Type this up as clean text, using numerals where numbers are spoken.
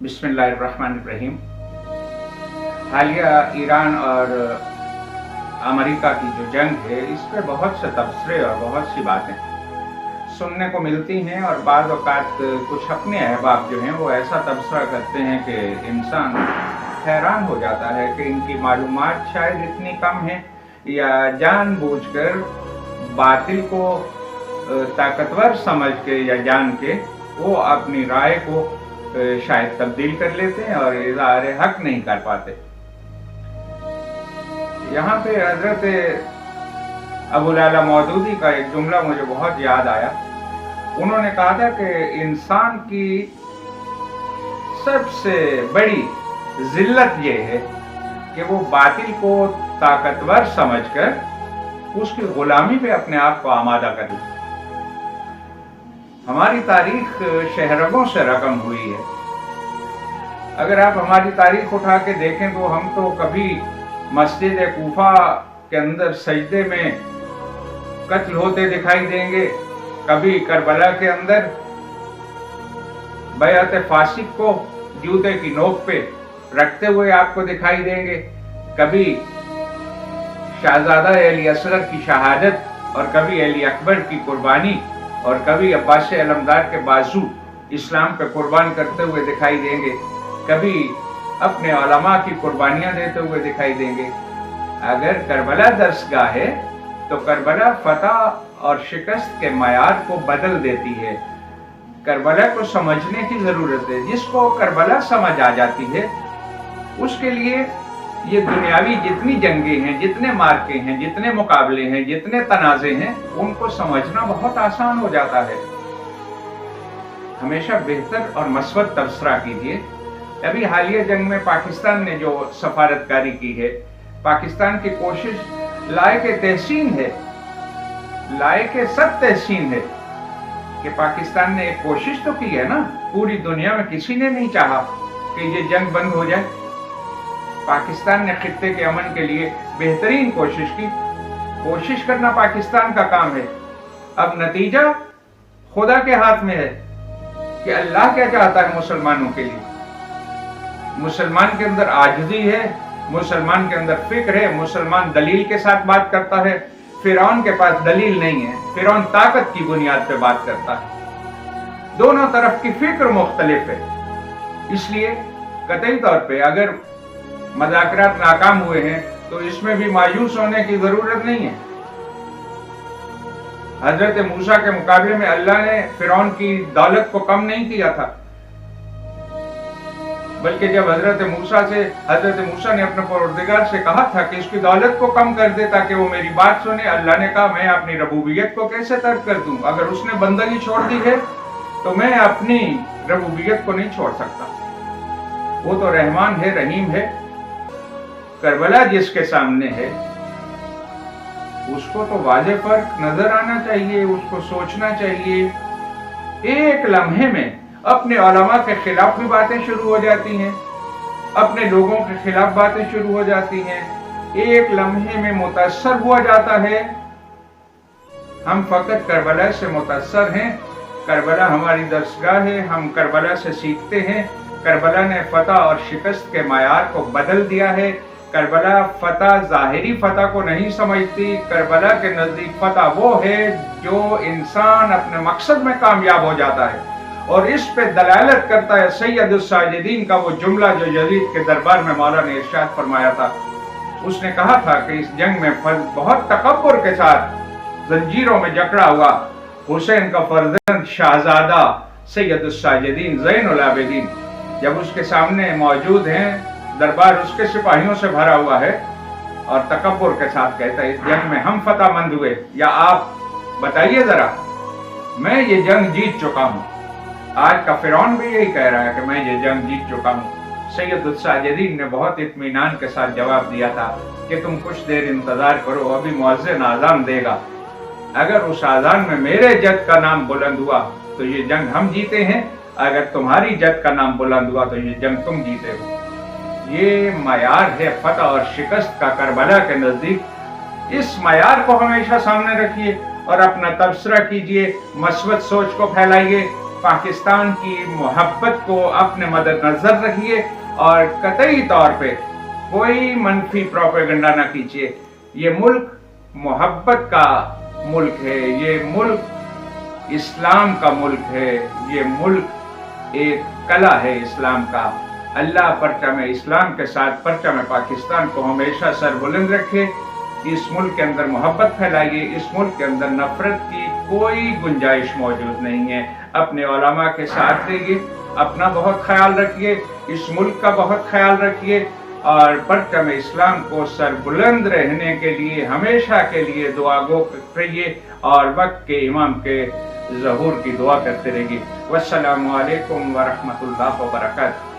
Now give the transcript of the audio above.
बिस्मिल्लाहिर्रहमानिर्रहीम। हालिया ईरान और अमेरिका की जो जंग है, इस पे बहुत से तबसरे और बहुत सी बातें सुनने को मिलती हैं, और बाज़ औक़ात कुछ अपने अहबाब जो हैं वो ऐसा तबसरा करते हैं कि इंसान हैरान हो जाता है कि इनकी मालूमात शायद इतनी कम है, या जानबूझकर बातिल को ताकतवर समझ के या जान के वो अपनी राय को शायद तब्दील कर लेते हैं और इज़हार हक नहीं कर पाते। यहाँ पे हज़रत अबुल आला मौदूदी का एक जुमला मुझे बहुत याद आया। उन्होंने कहा था कि इंसान की सबसे बड़ी जिल्लत ये है कि वो बातिल को ताकतवर समझकर उसकी गुलामी पे अपने आप को आमादा कर ले। हमारी तारीख शहरगों से रकम हुई है। अगर आप हमारी तारीख उठा के देखें तो हम तो कभी मस्जिद कूफा के अंदर सजदे में कत्ल होते दिखाई देंगे, कभी करबला के अंदर बैअत फासिक को जूते की नोक पे रखते हुए आपको दिखाई देंगे, कभी शहजादा अली असगर की शहादत और कभी अली अकबर की कुर्बानी और कभी अब्बास अलमदार के बाजू इस्लाम पे कुर्बान करते हुए दिखाई देंगे, कभी अपने उलमा की कुर्बानियां देते हुए दिखाई देंगे। अगर करबला दर्सगाह है तो करबला फतह और शिकस्त के मयार को बदल देती है। करबला को समझने की जरूरत है। जिसको करबला समझ आ जाती है उसके लिए ये दुनियावी जितनी जंगें हैं, जितने मार्के हैं, जितने मुकाबले हैं, जितने तनाज़े हैं, उनको समझना बहुत आसान हो जाता है। हमेशा बेहतर और मस्बत तबसरा कीजिए। अभी हालिया जंग में पाकिस्तान ने जो सफारतकारी की है, पाकिस्तान की कोशिश लायक तहसीन है, लायक सब तहसीन है कि पाकिस्तान ने एक कोशिश तो की है ना। पूरी दुनिया में किसी ने नहीं चाहा कि ये जंग बंद हो जाए। पाकिस्तान ने खित्ते के अमन के लिए बेहतरीन कोशिश की। कोशिश करना पाकिस्तान का काम है। अब नतीजा खुदा के हाथ में है कि अल्लाह क्या चाहता है मुसलमानों के लिए। मुसलमान के अंदर आजिज़ी है, मुसलमान के अंदर फिक्र है, मुसलमान दलील के साथ बात करता है। फिरौन के पास दलील नहीं है, फिरौन ताकत की बुनियाद पे बात करता है। दोनों तरफ की फिक्र मुख्तलिफ है। इसलिए कतई तौर पे अगर मुज़ाकरात नाकाम हुए हैं तो इसमें भी मायूस होने की जरूरत नहीं है। हजरत मूसा के मुकाबले में अल्लाह ने फिरौन की दौलत को कम नहीं किया था, बल्कि जब हजरत मूसा ने अपने परवरदिगार से कहा था कि इसकी दौलत को कम कर दे ताकि वो मेरी बात सुने, अल्लाह ने कहा मैं अपनी रबूबियत को कैसे तर्क कर दूं। अगर उसने बंदगी छोड़ दी है तो मैं अपनी रबूबियत को नहीं छोड़ सकता। वो तो रहमान है, रहीम है। करबला जिसके सामने है उसको तो वाज़े फर्क नजर आना चाहिए, उसको सोचना चाहिए। एक लम्हे में अपने उलमा के खिलाफ भी बातें शुरू हो जाती हैं, अपने लोगों के खिलाफ बातें शुरू हो जाती हैं। एक लम्हे में मुतासर हुआ जाता है। हम फकत करबला से मुतासर हैं। करबला हमारी दर्सगाह है, हम करबला से सीखते हैं। करबला ने फतह और शिकस्त के मयार को बदल दिया है। करबला फतह ज़ाहिरी फतह को नहीं समझती। करबला के नज़दीक फतह वो है जो इंसान अपने मकसद में कामयाब हो जाता है। और इस पे दलालत करता है सैयदुस साजिदीन का वो जुमला जो यजीद के दरबार में मौला ने इरशाद फरमाया था। उसने कहा था कि इस जंग में बहुत तकब्बुर के साथ जंजीरों में जकड़ा हुआ हुसैन का फर्जंद शहजादा सैयदुस साजिदीन ज़ैनुल आबिदीन जब उसके सामने मौजूद हैं, दरबार उसके सिपाहियों से भरा हुआ है, और तकब्बुर के साथ कहता है इस जंग में हम फतहमंद हुए, या आप बताइए जरा, मैं ये जंग जीत चुका हूं। आज का फिरौन भी यही कह रहा है कि मैं ये जंग जीत चुका हूं। सैयदुस साजिदीन ने बहुत इत्मीनान के साथ जवाब दिया था कि तुम कुछ देर इंतजार करो, अभी मुअज्जिन आज़ान देगा। अगर उस आज़ान में मेरे जद का नाम बुलंद हुआ तो ये जंग हम जीते हैं, अगर तुम्हारी जद का नाम बुलंद हुआ तो ये जंग तुम जीते हो। ये मयार है फतह और शिकस्त का करबला के नजदीक। इस मयार को हमेशा सामने रखिए और अपना तबसरा कीजिए, मस्बत सोच को फैलाइए पाकिस्तान की मोहब्बत को अपने मद्देनजर रखिए और कतई तौर पे कोई मनफी प्रोपेगेंडा ना कीजिए। ये मुल्क मोहब्बत का मुल्क है, ये मुल्क इस्लाम का मुल्क है, ये मुल्क एक कला है इस्लाम का। अल्लाह परचम इस्लाम के साथ परचम पाकिस्तान को हमेशा सरबुलंद रखे। इस मुल्क के अंदर मोहब्बत फैलाइए, इस मुल्क के अंदर नफरत की कोई गुंजाइश मौजूद नहीं है। अपने उलमा के साथ रहिए, अपना बहुत ख्याल रखिए, इस मुल्क का बहुत ख्याल रखिए और परचम इस्लाम को सरबुलंद रहने के लिए हमेशा के लिए दुआ गो करिए और वक्त के इमाम के ज़हूर की दुआ करते रहिए। वस्सलामु अलैकुम व रहमतुल्लाहि व बरकातहू।